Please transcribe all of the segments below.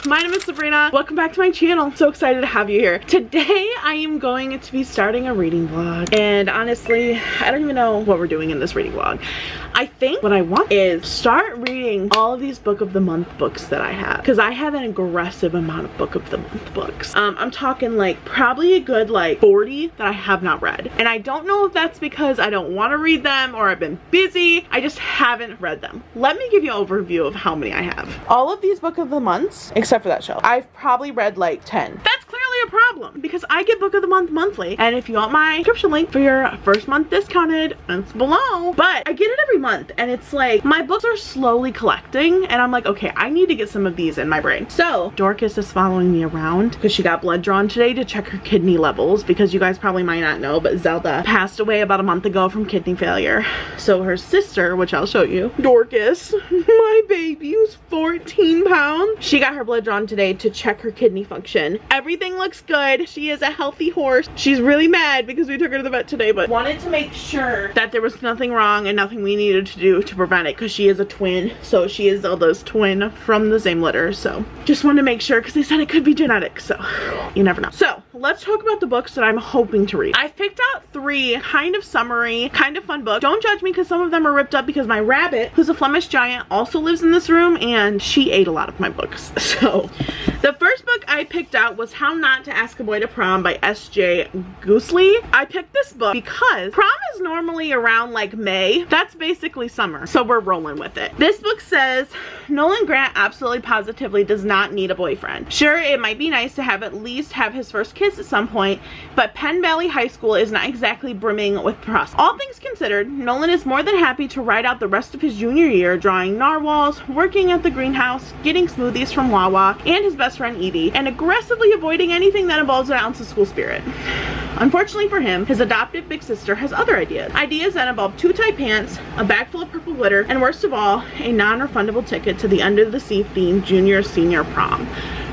my name is Sabrina. Welcome back to my channel. So excited to have you here. Today I am going to be starting a reading vlog, and honestly I don't even know what we're doing in this reading vlog. I think what I want is start reading all of these book of the month books that I have, because I have an aggressive amount of book of the month books. I'm talking like probably a good like 40 that I have not read, and I don't know if that's because I don't want to read them or I've been busy. I just haven't read them. Let me give you an overview of how many I have. All of these book of the months, except for that shelf, I've probably read like 10. That's clearly a problem because I get book of the month monthly, and if you want my subscription link for your first month discounted, it's below. But I get it every month, and it's like my books are slowly collecting, and I'm like, okay, I need to get some of these in my brain. So Dorcas is following me around because she got blood drawn today to check her kidney levels, because you guys probably might not know, but Zelda passed away about a month ago from kidney failure. So her sister, which I'll show you, Dorcas, my baby who's 14 pounds, she got her blood drawn today to check her kidney function. Everything looks good. She is a healthy horse. She's really mad because we took her to the vet today, but wanted to make sure that there was nothing wrong and nothing we needed to do to prevent it, because she is a twin. So she is Zelda's twin from the same litter. So just wanted to make sure, because they said it could be genetic, so you never know. So let's talk about the books that I'm hoping to read. I've picked out 3 kind of summary, kind of fun books. Don't judge me because some of them are ripped up, because my rabbit, who's a Flemish giant, also lives in this room, and she ate a lot of my books. So the first book I picked out was How Not to Ask a Boy to Prom by S.J. Goslee. I picked this book because prom is normally around like May. That's basically summer, so we're rolling with it. This book says Nolan Grant absolutely positively does not need a boyfriend. Sure, it might be nice to at least have his first kiss at some point, but Penn Valley High School is not exactly brimming with prospects. All things considered, Nolan is more than happy to ride out the rest of his junior year drawing narwhals, working at the greenhouse, getting smoothies from Wawa and his best friend Edie, and aggressively avoiding anything that involves an ounce of school spirit. Unfortunately for him, his adopted big sister has other ideas. Ideas that involve 2 tight pants, a bag full of purple glitter, and worst of all, a non-refundable ticket to the Under the Sea themed junior senior prom.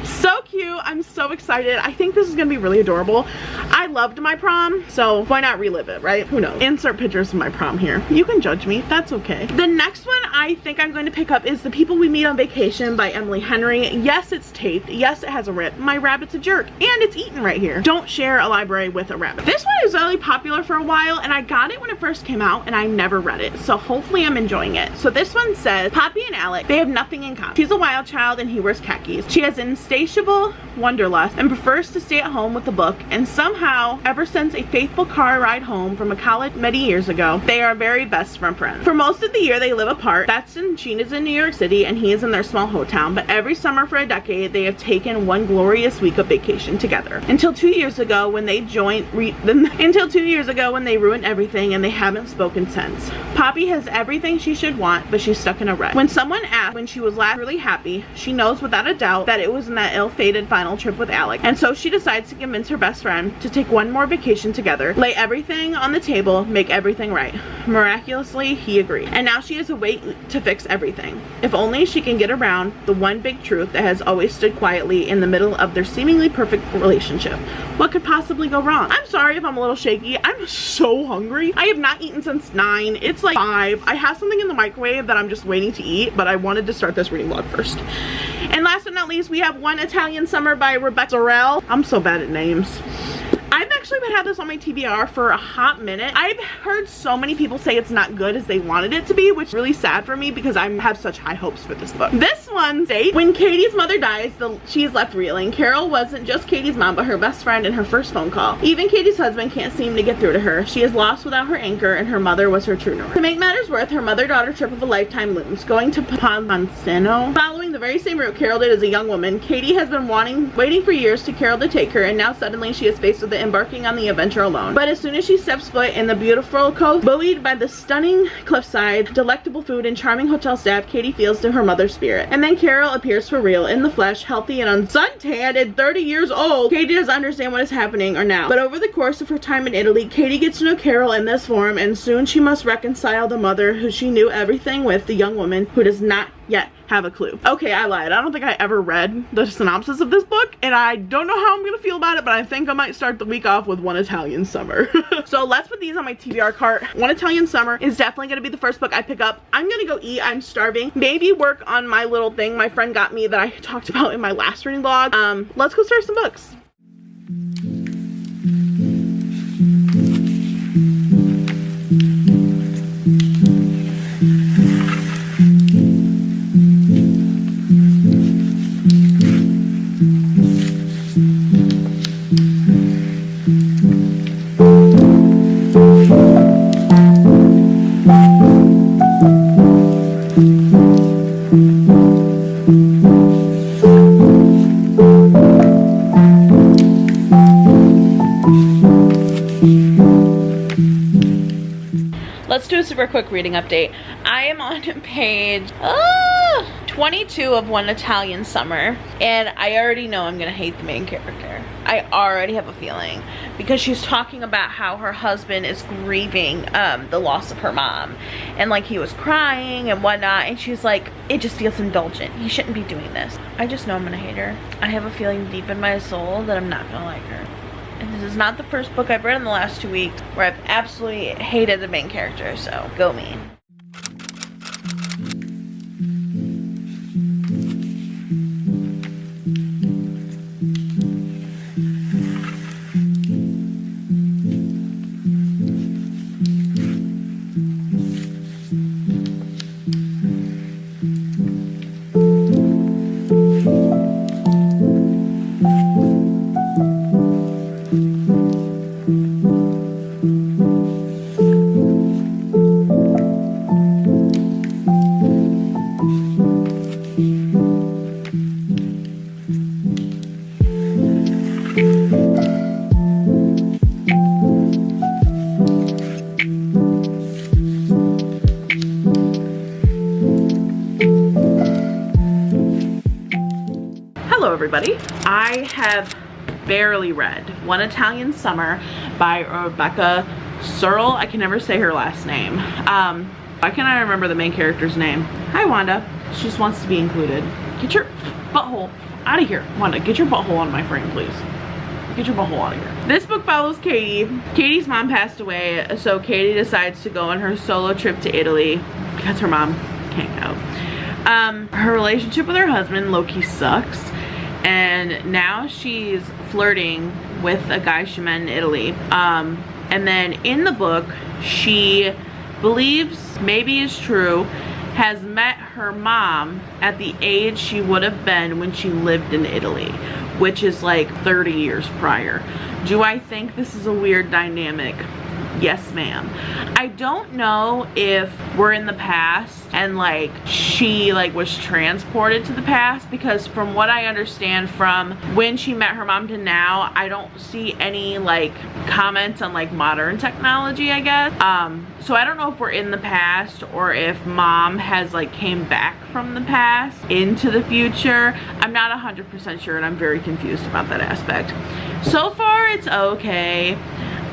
So cute. I'm so excited. I think this is gonna be really adorable. I loved my prom, so why not relive it, right? Who knows? Insert pictures of my prom here. You can judge me, that's okay. The next one I think I'm going to pick up is The People We Meet on Vacation by Emily Henry. Yes, it's taped. Yes, it has a rip. My rabbit's a jerk, and it's eaten right here. Don't share a library with a rabbit. This one was really popular for a while, and I got it when it first came out, and I never read it, so hopefully I'm enjoying it. So this one says, Poppy and Alec, they have nothing in common. She's a wild child and he wears khakis. She has insatiable wanderlust and prefers to stay at home with a book, and somehow, ever since a faithful car ride home from a college many years ago, they are very best friends. For most of the year they live apart. She is in New York City and he is in their small hometown, but every summer for a decade they have taken one glorious week of vacation together. Until 2 years ago when they ruined everything, and they haven't spoken since. Poppy has everything she should want, but she's stuck in a rut. When someone asks when she was last really happy, she knows without a doubt that it was in that ill-fated final trip with Alec, and so she decides to convince her best friend to take one more vacation together, lay everything on the table, make everything right. Miraculously, he agreed, and now she has a way to fix everything. If only she can get around the one big truth that has always stood quietly in the middle of their seemingly perfect relationship. What could possibly go wrong? I'm sorry if I'm a little shaky. I'm so hungry. I have not eaten since 9. It's like 5. I have something in the microwave that I'm just waiting to eat, but I wanted to start this reading vlog first. And last but not least, we have One Italian Summer by Serle. I'm so bad at names. I've actually had this on my TBR for a hot minute. I've heard so many people say it's not good as they wanted it to be, which is really sad for me because I have such high hopes for this book. This one states, when Katie's mother dies, she is left reeling. Carol wasn't just Katie's mom, but her best friend and her first phone call. Even Katie's husband can't seem to get through to her. She is lost without her anchor, and her mother was her true north. To make matters worse, her mother-daughter trip of a lifetime looms. Going to Picmonkey, following the very same route Carol did as a young woman, Katie has been waiting for years to Carol to take her, and now suddenly she is faced with the embarking on the adventure alone. But as soon as she steps foot in the beautiful coast, buoyed by the stunning cliffside, delectable food, and charming hotel staff, Katie feels to her mother's spirit. And then Carol appears for real, in the flesh, healthy and suntanned and 30 years old. Katie doesn't understand what is happening or now. But over the course of her time in Italy, Katie gets to know Carol in this form, and soon she must reconcile the mother who she knew everything with, the young woman who does not yet have a clue. Okay, I lied. I don't think I ever read the synopsis of this book, and I don't know how I'm gonna feel about it, but I think I might start the week off with One Italian Summer. So let's put these on my TBR cart. One Italian Summer is definitely gonna be the first book I pick up. I'm gonna go eat. I'm starving. Maybe work on my little thing my friend got me that I talked about in my last reading vlog. Let's go start some books. Let's do a super quick reading update. I am on page 22 of One Italian Summer, and I already know I'm gonna hate the main character. I already have a feeling, because she's talking about how her husband is grieving the loss of her mom, and like he was crying and whatnot, and she's like, it just feels indulgent. He shouldn't be doing this. I just know I'm gonna hate her. I have a feeling deep in my soul that I'm not gonna like her. And this is not the first book I've read in the last 2 weeks where I've absolutely hated the main character, so go me. Hello everybody. I have barely read One Italian Summer by Rebecca Serle. I can never say her last name. Why can't I remember the main character's name? Hi Wanda. She just wants to be included. Get your butthole out of here. Wanda, get your butthole on my frame, please. Get your butthole out of here. This book follows Katie. Katie's mom passed away, so Katie decides to go on her solo trip to Italy because her mom can't go. Her relationship with her husband, low-key, sucks. And now she's flirting with a guy she met in Italy. And then in the book, she believes, maybe is true, has met her mom at the age she would have been when she lived in Italy, which is like 30 years prior. Do I think this is a weird dynamic? Yes, ma'am. I don't know if we're in the past and like she like was transported to the past, because from what I understand from when she met her mom to now, I don't see any like comments on like modern technology, I guess. So I don't know if we're in the past or if mom has like came back from the past into the future. I'm not 100% sure, and I'm very confused about that aspect. So far it's okay.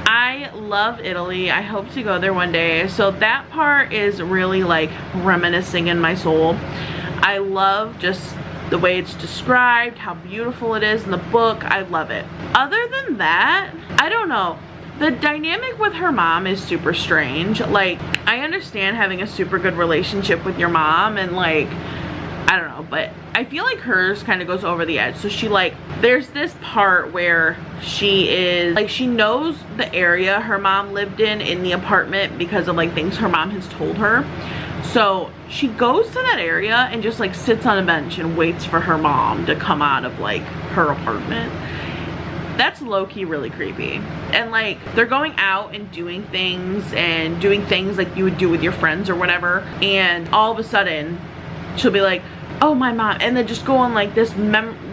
I love Italy. I hope to go there one day. So that part is really like reminiscing in my soul. I love just the way it's described, how beautiful it is in the book. I love it. Other than that, I don't know. The dynamic with her mom is super strange. Like, I understand having a super good relationship with your mom and like, I don't know, but I feel like hers kind of goes over the edge. So she like, there's this part where she is like, she knows the area her mom lived in the apartment because of like things her mom has told her. So she goes to that area and just like sits on a bench and waits for her mom to come out of like her apartment. That's low-key really creepy. And like, they're going out and doing things like you would do with your friends or whatever, and all of a sudden she'll be like, oh, my mom, and then just go on like this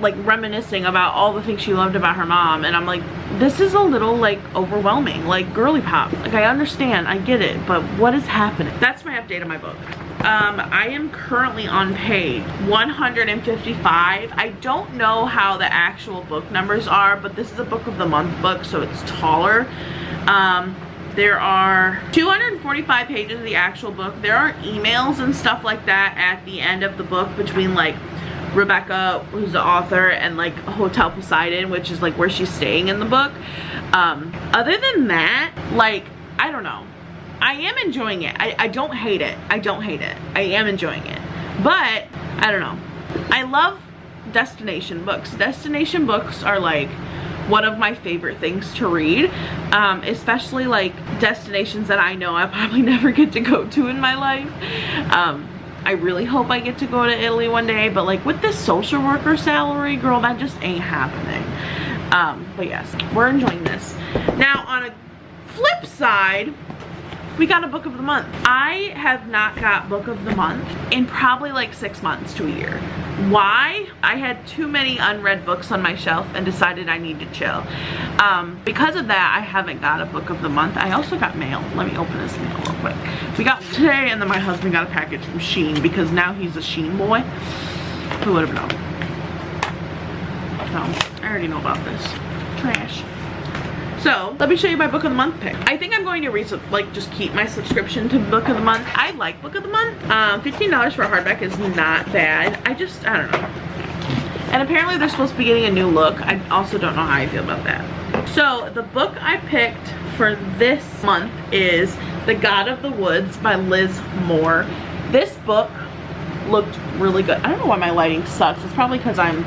like reminiscing about all the things she loved about her mom. And I'm like, this is a little like overwhelming, like girly pop. Like, I understand, I get it, but what is happening? That's my update on my book. I am currently on page 155. I don't know how the actual book numbers are, but this is a book of the month book, so it's taller. There are 245 pages of the actual book. There are emails and stuff like that at the end of the book between like Rebecca, who's the author, and like Hotel Poseidon, which is like where she's staying in the book. Other than that, like, I don't know. I am enjoying it. I don't hate it. I don't hate it. I am enjoying it. But, I don't know. I love destination books. Destination books are like one of my favorite things to read, especially like destinations that I know I probably never get to go to in my life. I really hope I get to go to Italy one day, but like with this social worker salary, girl, that just ain't happening. But yes, we're enjoying this. Now on a flip side, we got a book of the month. I have not got book of the month in probably like 6 months to a year. Why? I had too many unread books on my shelf and decided I need to chill. Because of that, I haven't got a book of the month. I also got mail. Let me open this mail real quick. We got today, and then my husband got a package from Shein because now he's a Shein boy. Who would have known? No, I already know about this. Trash. So let me show you my book of the month pick. I think I'm going to like just keep my subscription to book of the month. I like book of the month. $15 for a hardback is not bad. I don't know. And apparently they're supposed to be getting a new look. I also don't know how I feel about that. So the book I picked for this month is The God of the Woods by Liz Moore. This book looked really good. I don't know why my lighting sucks. It's probably because I'm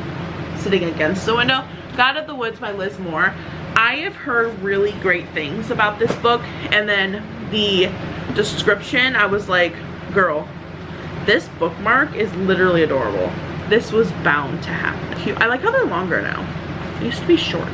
sitting against the window. God of the Woods by Liz Moore. I have heard really great things about this book, and then the description, I was like, girl, this bookmark is literally adorable. This was bound to happen. Cute. I like how they're longer now. They used to be short.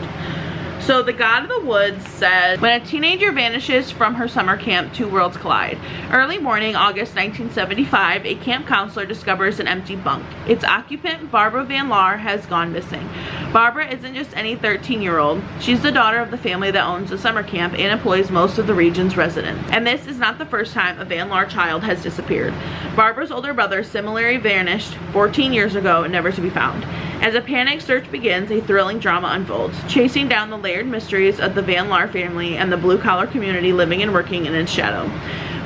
So The God of the Woods says, when a teenager vanishes from her summer camp, two worlds collide. Early morning, August 1975, a camp counselor discovers an empty bunk. Its occupant, Barbara Van Laar, has gone missing. Barbara isn't just any 13-year-old. She's the daughter of the family that owns the summer camp and employs most of the region's residents. And this is not the first time a Van Laar child has disappeared. Barbara's older brother similarly vanished 14 years ago, never to be found. As a panic search begins, a thrilling drama unfolds, chasing down the layered mysteries of the Van Laar family and the blue-collar community living and working in its shadow.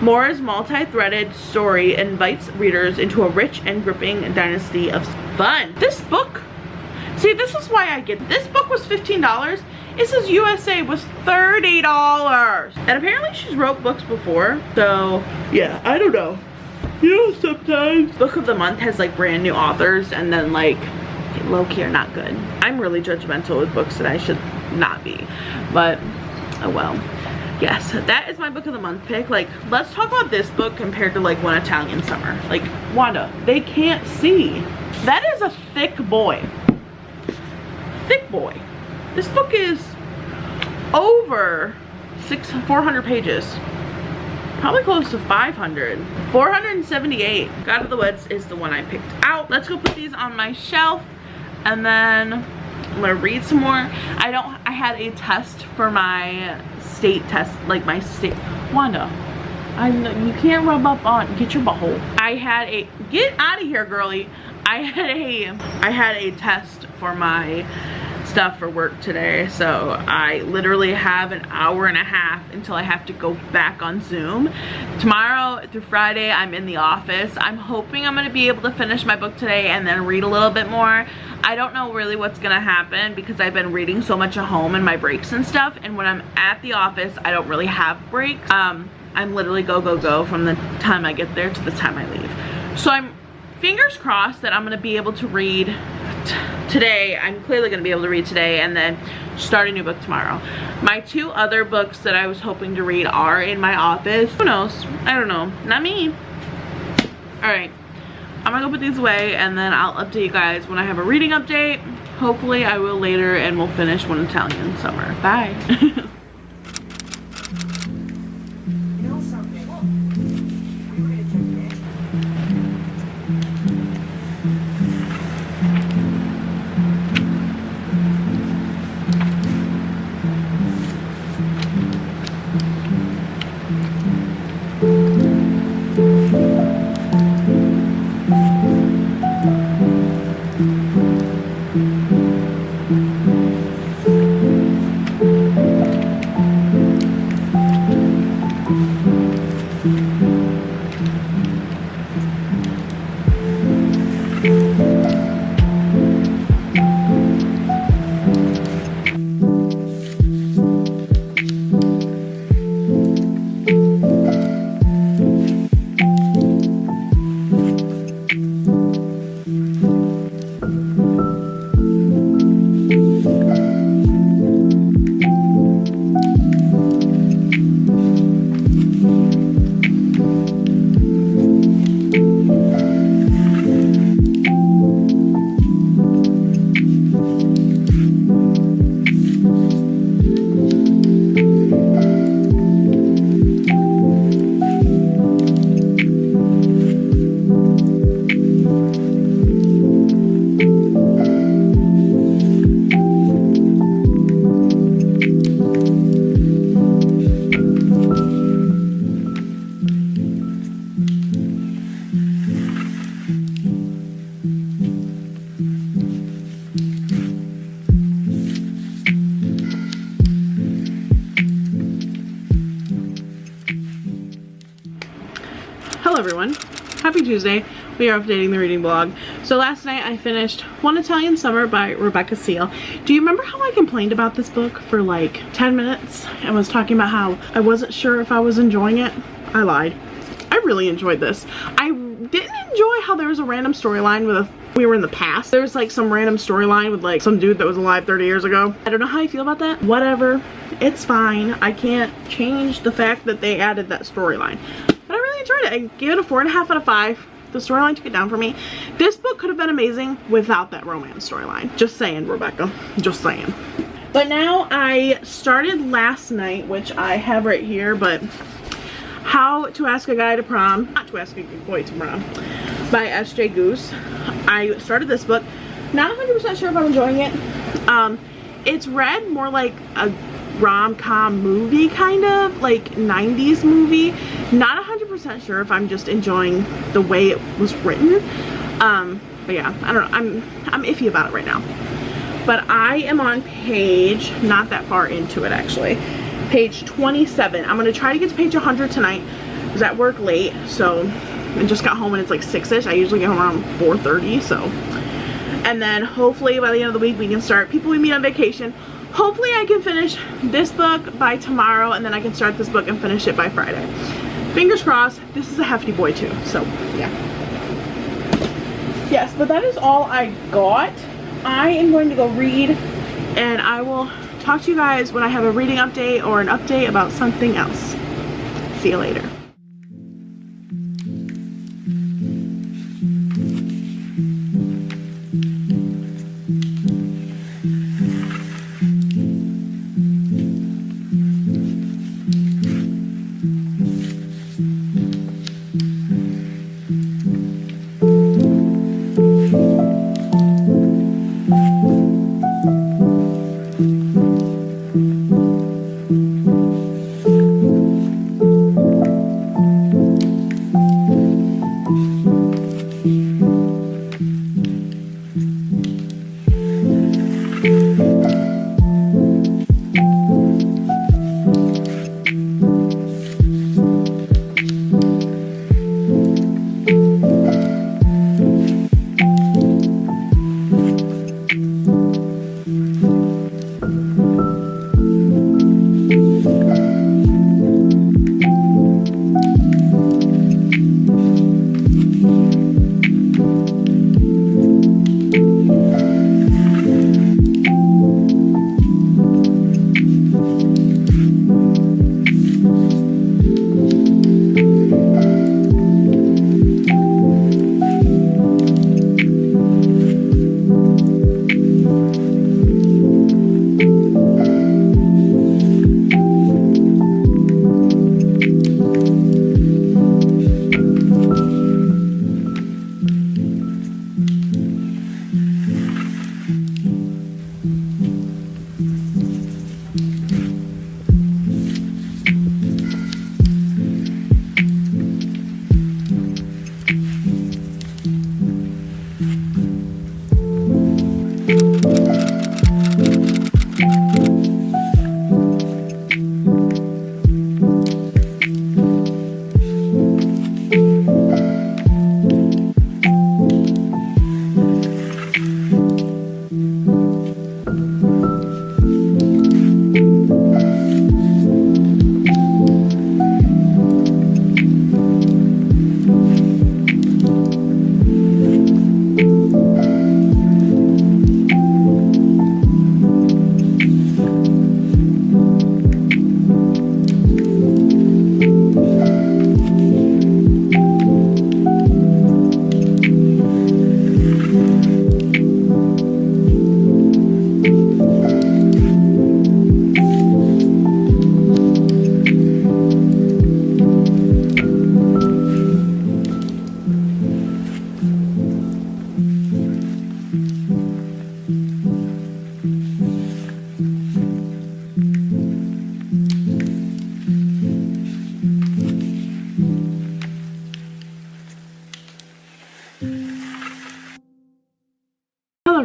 Moore's multi-threaded story invites readers into a rich and gripping dynasty of fun. This book, see, this is why I get this book was $15. It says USA was $30. And apparently she's wrote books before, so yeah, I don't know. You know, sometimes book of the month has like brand new authors and then like low-key are not good. I'm really judgmental with books that I should not be, but oh well. Yes, that is my book of the month pick. Like, let's talk about this book compared to like One Italian Summer. Like, Wanda, they can't see. That is a thick boy. Thick boy. This book is over 400 pages. Probably close to 500. 478. God of the Woods is the one I picked out. Let's go put these on my shelf, and then I'm gonna read some more. I had a test for my state test, like my state. Wanda, I know you can't rub up on, get your butthole. I had a, get out of here, girly. I had a test for my stuff for work today, so I literally have an hour and a half until I have to go back on Zoom. Tomorrow through Friday I'm in the office. I'm hoping I'm going to be able to finish my book today and then read a little bit more. I don't know really what's going to happen because I've been reading so much at home and my breaks and stuff, and when I'm at the office I don't really have breaks. I'm literally go from the time I get there to the time I leave. So I'm fingers crossed that I'm going to be able to read today. I'm clearly going to be able to read today and then start a new book tomorrow. My two other books that I was hoping to read are in my office. Who knows? I don't know. Not me. Alright. I'm going to go put these away and then I'll update you guys when I have a reading update. Hopefully I will later, and we'll finish One Italian Summer. Bye. Tuesday. We are updating the reading blog. So last night I finished One Italian Summer by Rebecca Serle. Do you remember how I complained about this book for like 10 minutes and was talking about how I wasn't sure if I was enjoying it? I lied. I really enjoyed this. I didn't enjoy how there was a random storyline with we were in the past. There was like some random storyline with like some dude that was alive 30 years ago. I don't know how you feel about that. Whatever, it's fine. I can't change the fact that they added that storyline. But I really enjoyed it. I gave it a 4.5 out of 5. The storyline took it down for me. This book could have been amazing without that romance storyline. Just saying, Rebecca. Just saying. But now I started last night, which I have right here, but How to Ask a Guy to Prom, Not to Ask a Boy to Prom, by S.J. Goose. I started this book. Not 100% sure if I'm enjoying it. It's read more like a rom-com movie, kind of like 90s movie. Not 100% sure if I'm just enjoying the way it was written. But yeah, I don't know. I'm iffy about it right now. But I am on page, not that far into it actually, page 27. I'm gonna try to get to page 100 tonight. I was at work late, so I just got home and it's like 6ish. I usually get home around 4:30, so. And then hopefully by the end of the week we can start People We Meet on Vacation. Hopefully I can finish this book by tomorrow, and then I can start this book and finish it by Friday. Fingers crossed. This is a hefty boy too, so yeah. Yes, but that is all I got. I am going to go read, and I will talk to you guys when I have a reading update or an update about something else. See you later.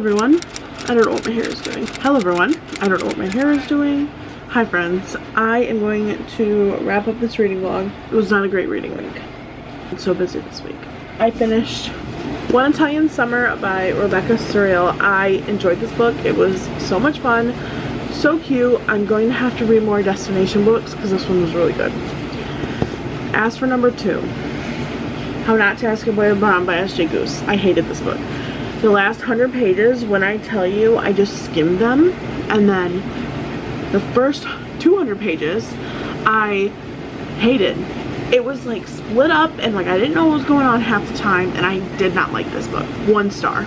everyone. I don't know what my hair is doing. Hello everyone. I don't know what my hair is doing. Hi friends. I am going to wrap up this reading vlog. It was not a great reading week. I'm so busy this week. I finished One Italian Summer by Rebecca Serle. I enjoyed this book. It was so much fun, so cute. I'm going to have to read more destination books because this one was really good. As for number 2, How Not to Ask a Boy to Prom by S.J. Goose. I hated this book. The last 100 pages, when I tell you, I just skimmed them, and then the first 200 pages I hated. It was like split up, and like I didn't know what was going on half the time, and I did not like this book. 1 star.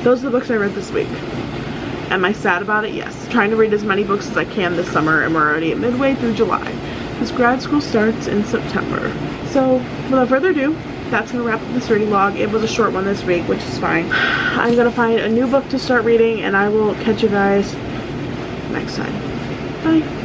Those are the books I read this week. Am I sad about it? Yes. I'm trying to read as many books as I can this summer, and we're already at midway through July. This grad school starts in September. So without further ado, that's gonna wrap up this reading vlog. It was a short one this week, which is fine. I'm gonna find a new book to start reading, and I will catch you guys next time. Bye.